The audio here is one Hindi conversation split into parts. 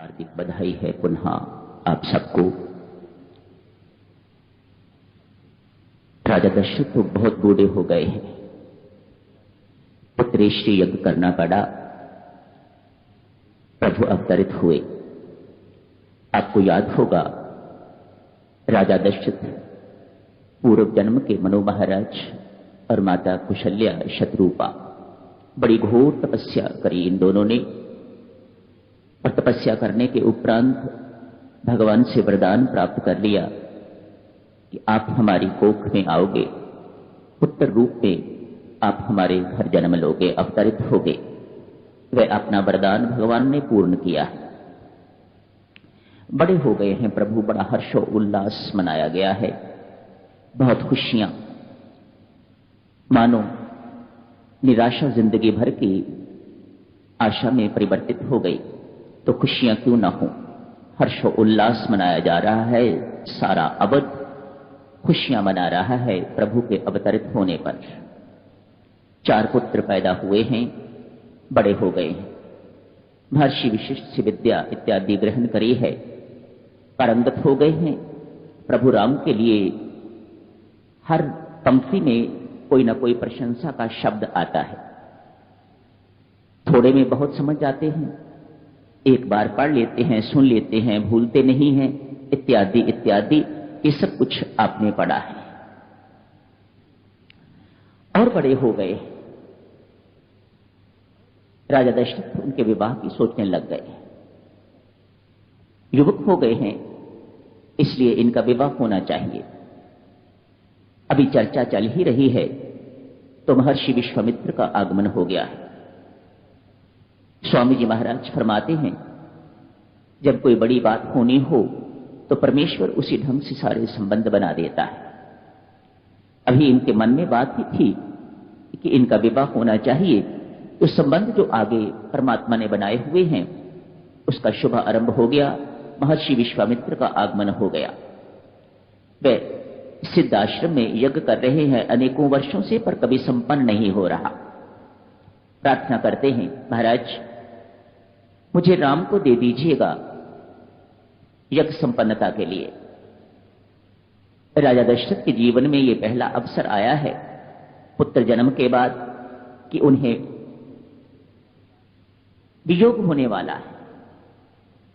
हार्दिक बधाई है पुनः आप सबको। राजा दशरथ तो बहुत बूढ़े हो गए हैं, पुत्रेष्टि यज्ञ करना पड़ा। प्रभु अवतरित हुए। आपको याद होगा राजा दशरथ पूर्व जन्म के मनु महाराज और माता कुशल्या शत्रुपा बड़ी घोर तपस्या करी इन दोनों ने। और तपस्या करने के उपरांत भगवान से वरदान प्राप्त कर लिया कि आप हमारी कोख में आओगे, पुत्र रूप में आप हमारे घर जन्म लोगे, अवतरित होगे। वह अपना वरदान भगवान ने पूर्ण किया। बड़े हो गए हैं प्रभु, बड़ा हर्षो उल्लास मनाया गया है, बहुत खुशियां। मानो निराशा जिंदगी भर की आशा में परिवर्तित हो गई, तो खुशियां क्यों ना हो। हर्षो उल्लास मनाया जा रहा है, सारा अवध खुशियां मना रहा है प्रभु के अवतरित होने पर। 4 पुत्र पैदा हुए हैं, बड़े हो गए हैं, महर्षि विशिष्ट विद्या इत्यादि ग्रहण करी है, पारंगत हो गए हैं। प्रभु राम के लिए हर पंक्ति में कोई ना कोई प्रशंसा का शब्द आता है। थोड़े में बहुत समझ जाते हैं, एक बार पढ़ लेते हैं, सुन लेते हैं, भूलते नहीं हैं, इत्यादि इत्यादि। ये सब कुछ आपने पढ़ा है। और बड़े हो गए, राजा दशरथ उनके विवाह की सोचने लग गए। युवक हो गए हैं, इसलिए इनका विवाह होना चाहिए। अभी चर्चा चल ही रही है तो महर्षि विश्वामित्र का आगमन हो गया है। स्वामी जी महाराज फरमाते हैं, जब कोई बड़ी बात होनी हो तो परमेश्वर उसी ढंग से सारे संबंध बना देता है। अभी इनके मन में बात ही थी कि इनका विवाह होना चाहिए, तो संबंध जो आगे परमात्मा ने बनाए हुए हैं उसका शुभ आरंभ हो गया। महर्षि विश्वामित्र का आगमन हो गया। वे सिद्ध आश्रम में यज्ञ कर रहे हैं अनेकों वर्षों से, पर कभी संपन्न नहीं हो रहा। प्रार्थना करते हैं, महाराज मुझे राम को दे दीजिएगा यज्ञ संपन्नता के लिए। राजा दशरथ के जीवन में यह पहला अवसर आया है पुत्र जन्म के बाद कि उन्हें वियोग होने वाला है,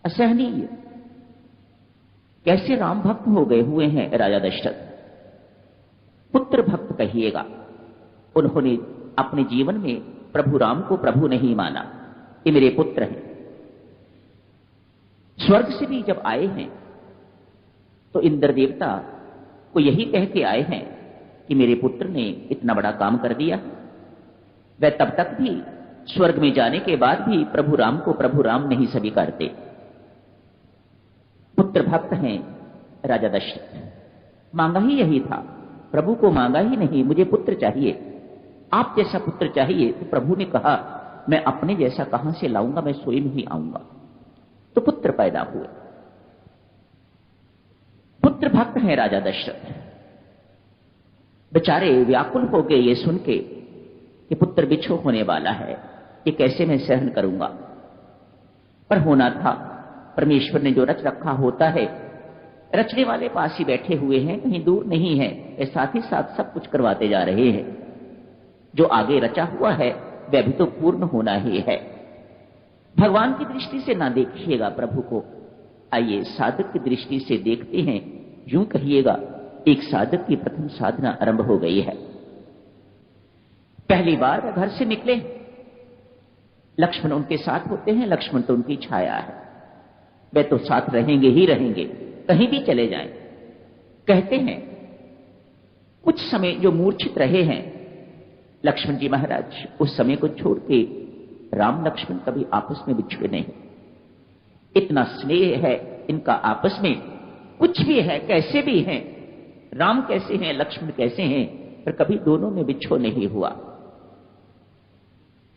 असहनीय। कैसे राम भक्त हो गए हुए हैं राजा दशरथ, पुत्र भक्त कहिएगा। उन्होंने अपने जीवन में प्रभु राम को प्रभु नहीं माना, ये मेरे पुत्र हैं। स्वर्ग से भी जब आए हैं तो इंद्र देवता को यही कह के आए हैं कि मेरे पुत्र ने इतना बड़ा काम कर दिया। वह तब तक भी स्वर्ग में जाने के बाद भी प्रभु राम को प्रभु राम नहीं स्वीकारते। पुत्र भक्त हैं राजा दशरथ। मांगा ही यही था, प्रभु को मांगा ही नहीं, मुझे पुत्र चाहिए, आप जैसा पुत्र चाहिए। तो प्रभु ने कहा, मैं अपने जैसा कहां से लाऊंगा, मैं स्वयं ही आऊंगा। तो पुत्र पैदा हुए। पुत्र भक्त हैं राजा दशरथ। बेचारे व्याकुल हो गए ये सुन के कि पुत्र बिछो होने वाला है, ये कैसे मैं सहन करूंगा। पर होना था, परमेश्वर ने जो रच रखा होता है, रचने वाले पास ही बैठे हुए हैं, कहीं दूर नहीं है, वे साथ ही साथ सब कुछ करवाते जा रहे हैं। जो आगे रचा हुआ है वह भी तो पूर्ण होना ही है। भगवान की दृष्टि से ना देखिएगा प्रभु को, आइए साधक की दृष्टि से देखते हैं। यूं कहिएगा एक साधक की प्रथम साधना आरंभ हो गई है। पहली बार वह घर से निकले, लक्ष्मण उनके साथ होते हैं, लक्ष्मण तो उनकी छाया है, वे तो साथ रहेंगे ही रहेंगे, कहीं भी चले जाएं। कहते हैं कुछ समय जो मूर्छित रहे हैं लक्ष्मण जी महाराज, उस समय को छोड़ के राम लक्ष्मण कभी आपस में बिछड़े नहीं। इतना स्नेह है इनका आपस में, कुछ भी है, कैसे भी हैं, राम कैसे हैं, लक्ष्मण कैसे हैं, पर कभी दोनों में बिछो नहीं हुआ।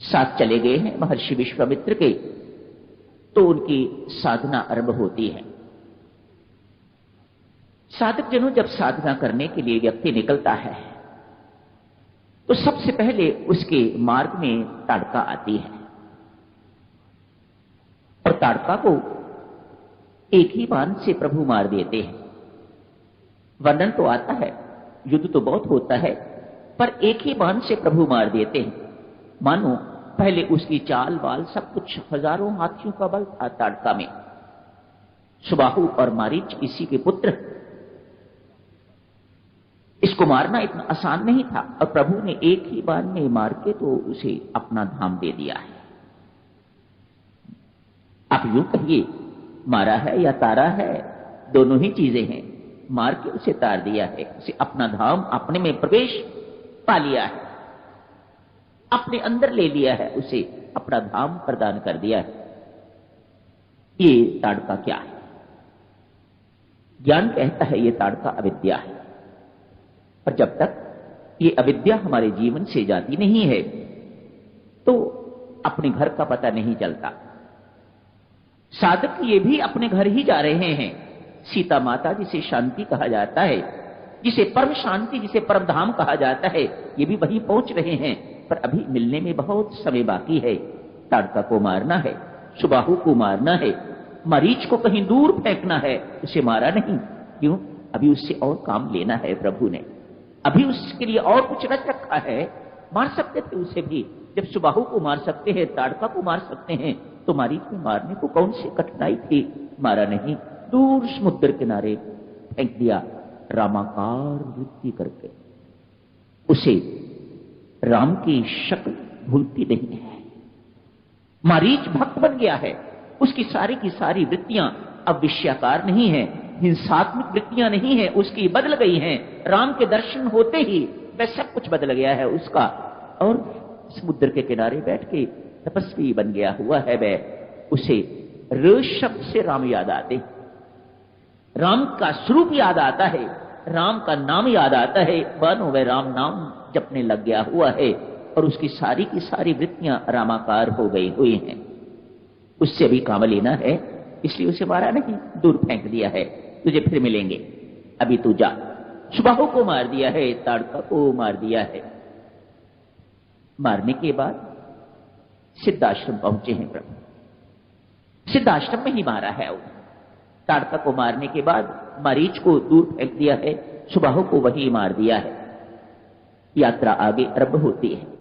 साथ चले गए हैं महर्षि विश्वामित्र के, तो उनकी साधना आरंभ होती है। साधक जनों, जब साधना करने के लिए व्यक्ति निकलता है तो सबसे पहले उसके मार्ग में ताड़का आती है, और ताड़का को एक ही बाण से प्रभु मार देते हैं। वर्णन तो आता है, युद्ध तो बहुत होता है, पर एक ही बाण से प्रभु मार देते हैं। मानो पहले उसकी चाल बाल सब कुछ हजारों हाथियों का बल था ताड़का में। सुबाहु और मारीच इसी के पुत्र। इसको मारना इतना आसान नहीं था और प्रभु ने एक ही बाण में मार के तो उसे अपना धाम दे दिया है। आप यूं कहिए, मारा है या तारा है, दोनों ही चीजें हैं। मार के उसे तार दिया है, उसे अपना धाम अपने में प्रवेश पा लिया है, अपने अंदर ले लिया है, उसे अपना धाम प्रदान कर दिया है। ये ताड़का क्या है? ज्ञान कहता है ये ताड़का अविद्या है। पर जब तक ये अविद्या हमारे जीवन से जाती नहीं है तो अपने घर का पता नहीं चलता। साधक ये भी अपने घर ही जा रहे हैं। सीता माता जिसे शांति कहा जाता है, जिसे परम शांति, जिसे परम धाम कहा जाता है, ये भी वहीं पहुंच रहे हैं, पर अभी मिलने में बहुत समय बाकी है। ताड़का को मारना है, सुबाहु को मारना है, मरीच को कहीं दूर फेंकना है, उसे मारा नहीं। क्यों? अभी उससे और काम लेना है प्रभु ने, अभी उसके लिए और कुछ रच रखा है। मार सकते थे उसे भी, जब सुबाहु को मार सकते हैं, ताड़का को मार सकते हैं, तो मरीच को मारने को कौन सी कठिनाई थी? मारा नहीं, दूर समुद्र किनारे फेंक दिया, रामाकार वृत्ति करके। उसे राम की शक्ल भूलती नहीं है। मरीच भक्त बन गया है, उसकी सारी की सारी वृत्तियां अब विषयाकार नहीं है, हिंसात्मक वृत्तियां नहीं है, उसकी बदल गई हैं। राम के दर्शन होते ही वह सब कुछ बदल गया है उसका, और समुद्र के किनारे बैठ के तपस्वी बन गया हुआ है वह। उसे र शब्द से राम याद आते, राम का स्वरूप याद आता है, राम का नाम याद आता है। मानो वह राम नाम जपने लग गया हुआ है और उसकी सारी की सारी वृत्तियां रामाकार हो गई हुई हैं। उससे भी काम लेना है, इसलिए उसे मारा नहीं, दूर फेंक दिया है। तुझे फिर मिलेंगे, अभी तू जा। सुबाहु को मार दिया है, ताड़का को मार दिया है। मारने के बाद सिद्धाश्रम पहुंचे हैं प्रभु, सिद्धाश्रम में ही मारा है। ताड़का को मारने के बाद मरीच को दूर फेंक दिया है, सुबाहु को वही मार दिया है। यात्रा आगे आरंभ होती है।